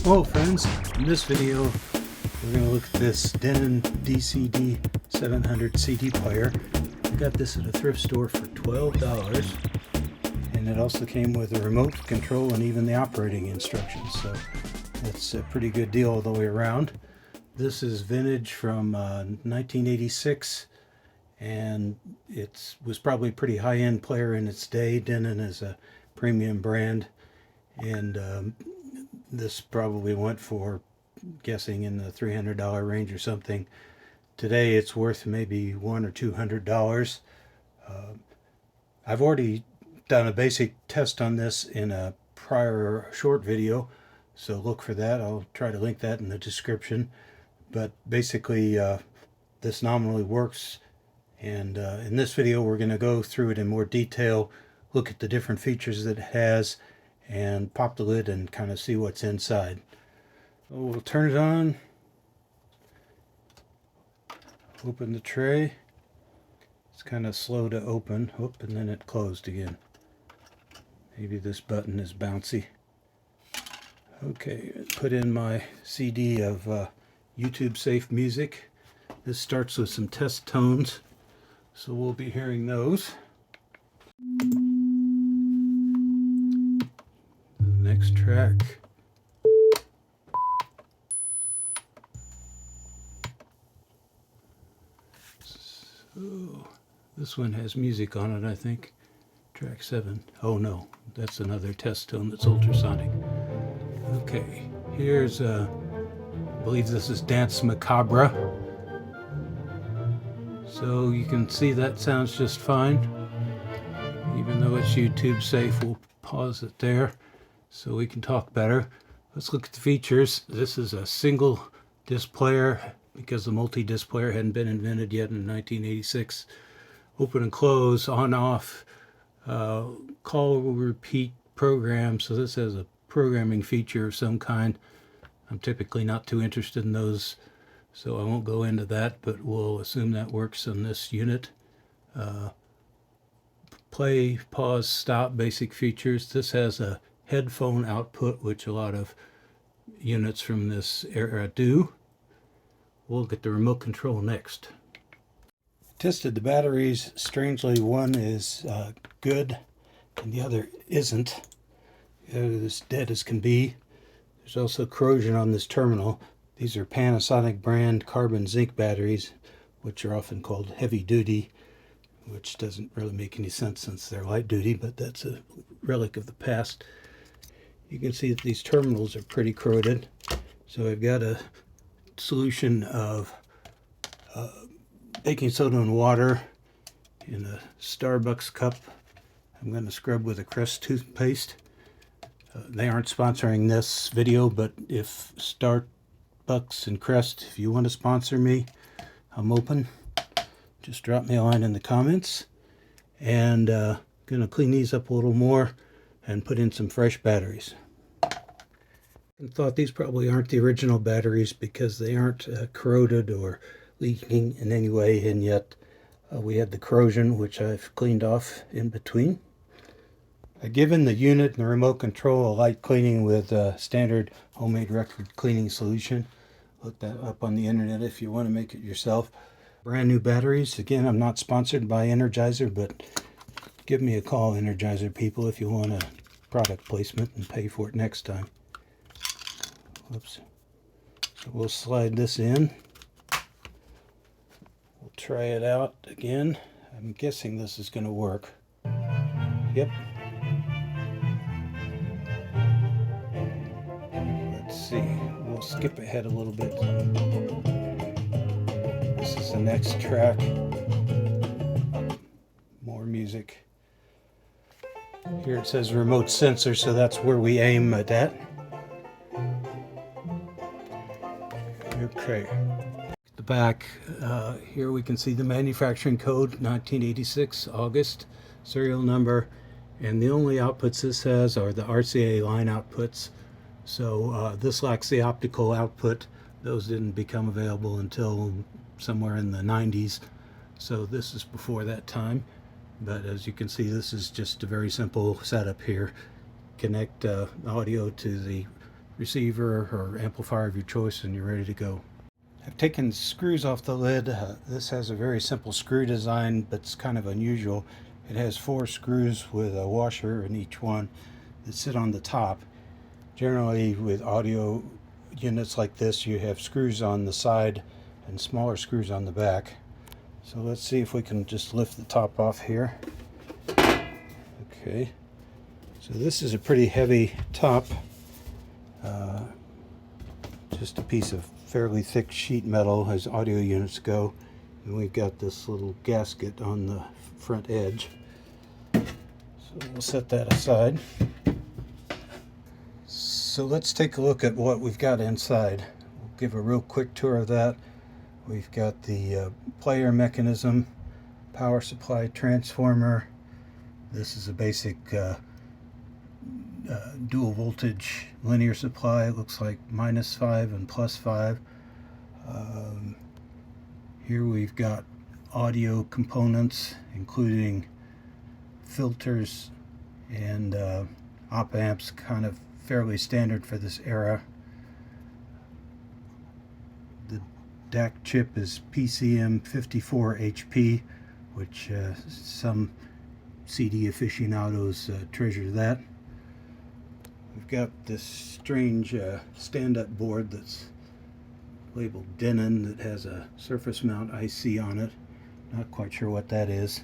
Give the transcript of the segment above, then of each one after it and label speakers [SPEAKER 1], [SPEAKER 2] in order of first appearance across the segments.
[SPEAKER 1] Hello friends, in this video we're going to look at this Denon DCD-700 CD player. I got this at a thrift store for $12, and it also came with a remote control and even the operating instructions, so that's a pretty good deal all the way around. This is vintage from 1986, and it was probably a pretty high-end player in its day. Denon is a premium brand, and this probably went for, guessing, in the $300 range or something. Today it's worth maybe $100 or $200. I've already done a basic test on this in a prior short video, so look for that. I'll try to link that in the description. But basically this nominally works, and in this video we're going to go through it in more detail, look at the different features that it has, and pop the lid and kind of see what's inside. So we'll turn it on, open the tray. It's kind of slow to open. Oop, and then it closed again. Maybe this button is bouncy. Okay, put in my CD of YouTube safe music. This starts with some test tones, so we'll be hearing those. Next track. So this one has music on it, I think. Track 7. Oh no, that's another test tone that's ultrasonic. Okay, here's I believe this is Dance Macabre. So you can see that sounds just fine. Even though it's YouTube safe, we'll pause it there so we can talk better. Let's look at the features. This is a single disc player because the multi-disc player hadn't been invented yet in 1986. Open and close, on off, call repeat program. So this has a programming feature of some kind. I'm typically not too interested in those, so I won't go into that, but we'll assume that works on this unit. Play, pause, stop, basic features. This has a headphone output, which a lot of units from this era do. We'll get the remote control next. Tested the batteries. Strangely, one is good and the other isn't. The other is dead as can be. There's also corrosion on this terminal. These are Panasonic brand carbon zinc batteries, which are often called heavy duty, which doesn't really make any sense since they're light duty, but that's a relic of the past. You can see that these terminals are pretty corroded. So I've got a solution of baking soda and water in a Starbucks cup. I'm going to scrub with a Crest toothpaste. They aren't sponsoring this video, but if Starbucks and Crest, if you want to sponsor me, I'm open. Just drop me a line in the comments. And going to clean these up a little more and put in some fresh batteries. I thought these probably aren't the original batteries because they aren't corroded or leaking in any way, and yet we had the corrosion, which I've cleaned off in between. I've given the unit and the remote control a light cleaning with a standard homemade record cleaning solution. Look that up on the internet if you want to make it yourself. Brand new batteries. Again, I'm not sponsored by Energizer, but give me a call, Energizer people, if you want a product placement and pay for it next time. Whoops. So we'll slide this in. We'll try it out again. I'm guessing this is going to work. Yep. Let's see. We'll skip ahead a little bit. This is the next track. More music. Here it says remote sensor, so that's where we aim at that. Okay. At the back, here we can see the manufacturing code, 1986, August, serial number, and the only outputs this has are the RCA line outputs. So this lacks the optical output. Those didn't become available until somewhere in the 90s. So this is before that time. But as you can see, this is just a very simple setup here. Connect audio to the receiver or amplifier of your choice, and you're ready to go. I've taken screws off the lid. This has a very simple screw design, but it's kind of unusual. It has 4 screws with a washer in each one that sit on the top. Generally with audio units like this, you have screws on the side and smaller screws on the back. So let's see if we can just lift the top off here. Okay, so this is a pretty heavy top. Just a piece of fairly thick sheet metal as audio units go, and we've got this little gasket on the front edge, so we'll set that aside. So let's take a look at what we've got inside. We'll give a real quick tour of that. We've got the player mechanism, power supply, transformer. This is a basic dual voltage linear supply. It looks like -5 and +5. Here we've got audio components, including filters and op amps, kind of fairly standard for this era. The DAC chip is PCM54HP, which some CD aficionados treasure that. We've got this strange stand-up board that's labeled Denon that has a surface mount IC on it. Not quite sure what that is.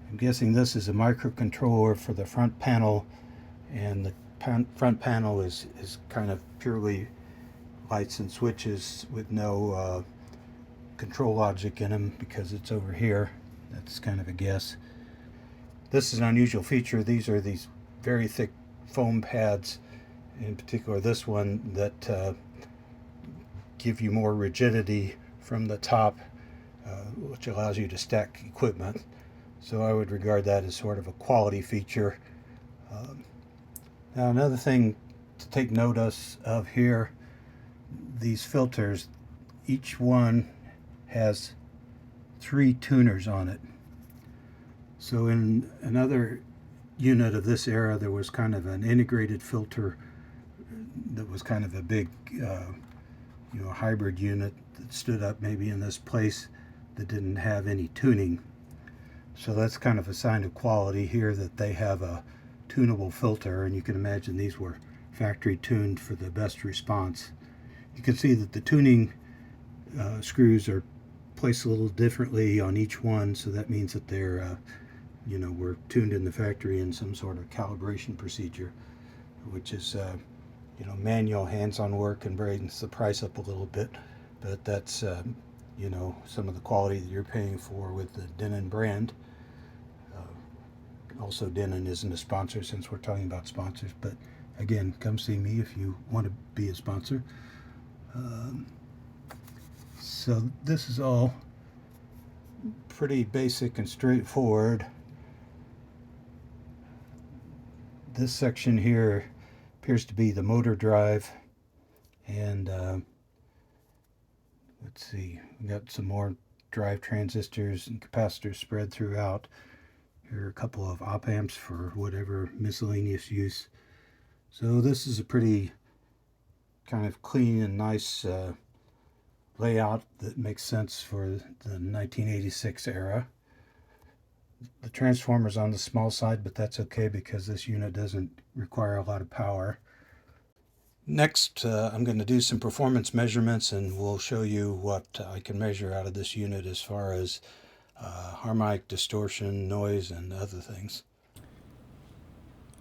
[SPEAKER 1] I'm guessing this is a microcontroller for the front panel, and the front panel is kind of purely lights and switches with no control logic in them because it's over here. That's kind of a guess. This is an unusual feature. These are these very thick foam pads, in particular this one, that give you more rigidity from the top, which allows you to stack equipment. So I would regard that as sort of a quality feature. Now another thing to take note of here, these filters, each one has 3 tuners on it. So in another unit of this era, there was kind of an integrated filter that was kind of a big hybrid unit that stood up maybe in this place that didn't have any tuning. So that's kind of a sign of quality here that they have a tunable filter, and you can imagine these were factory tuned for the best response. You can see that the tuning screws are placed a little differently on each one, so that means that they're were tuned in the factory in some sort of calibration procedure, which is manual hands-on work and brings the price up a little bit, but that's some of the quality that you're paying for with the Denon brand. Also, Denon isn't a sponsor since we're talking about sponsors, but again, come see me if you want to be a sponsor. So this is all pretty basic and straightforward. This section here appears to be the motor drive, and let's see, we got some more drive transistors and capacitors spread throughout. Here are a couple of op amps for whatever miscellaneous use. So this is a pretty kind of clean and nice layout that makes sense for the 1986 era. The transformer's on the small side, but that's okay because this unit doesn't require a lot of power. Next, I'm going to do some performance measurements, and we'll show you what I can measure out of this unit as far as harmonic distortion, noise, and other things.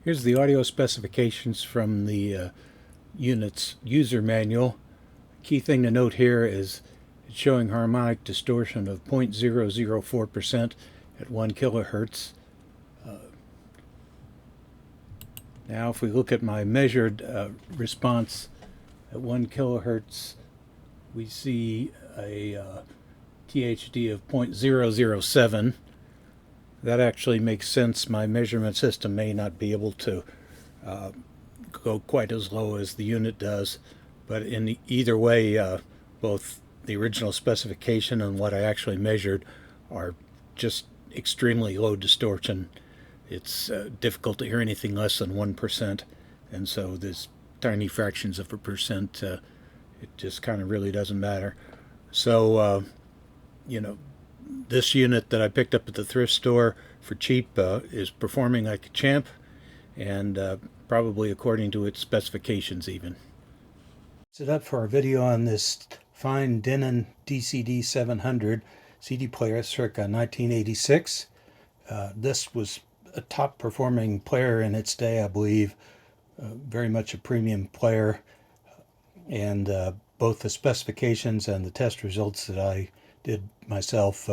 [SPEAKER 1] Here's the audio specifications from the unit's user manual. Key thing to note here is it's showing harmonic distortion of 0.004% at 1 kilohertz. Now if we look at my measured response at 1 kilohertz, we see a THD of 0.007. That actually makes sense. My measurement system may not be able to go quite as low as the unit does, but in either way, both the original specification and what I actually measured are just extremely low distortion. It's difficult to hear anything less than 1%, and so this tiny fractions of a percent. It just kind of really doesn't matter. So, you know, this unit that I picked up at the thrift store for cheap is performing like a champ, and probably according to its specifications even. That's it up for our video on this fine Denon DCD-700 CD player circa 1986. This was a top performing player in its day, I believe. Very much a premium player, and both the specifications and the test results that I did myself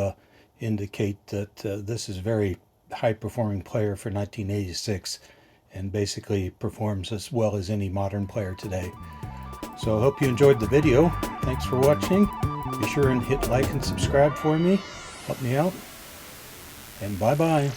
[SPEAKER 1] indicate that this is a very high performing player for 1986 and basically performs as well as any modern player today. So I hope you enjoyed the video. Thanks for watching. Be sure and hit like and subscribe for me. Help me out. And bye-bye.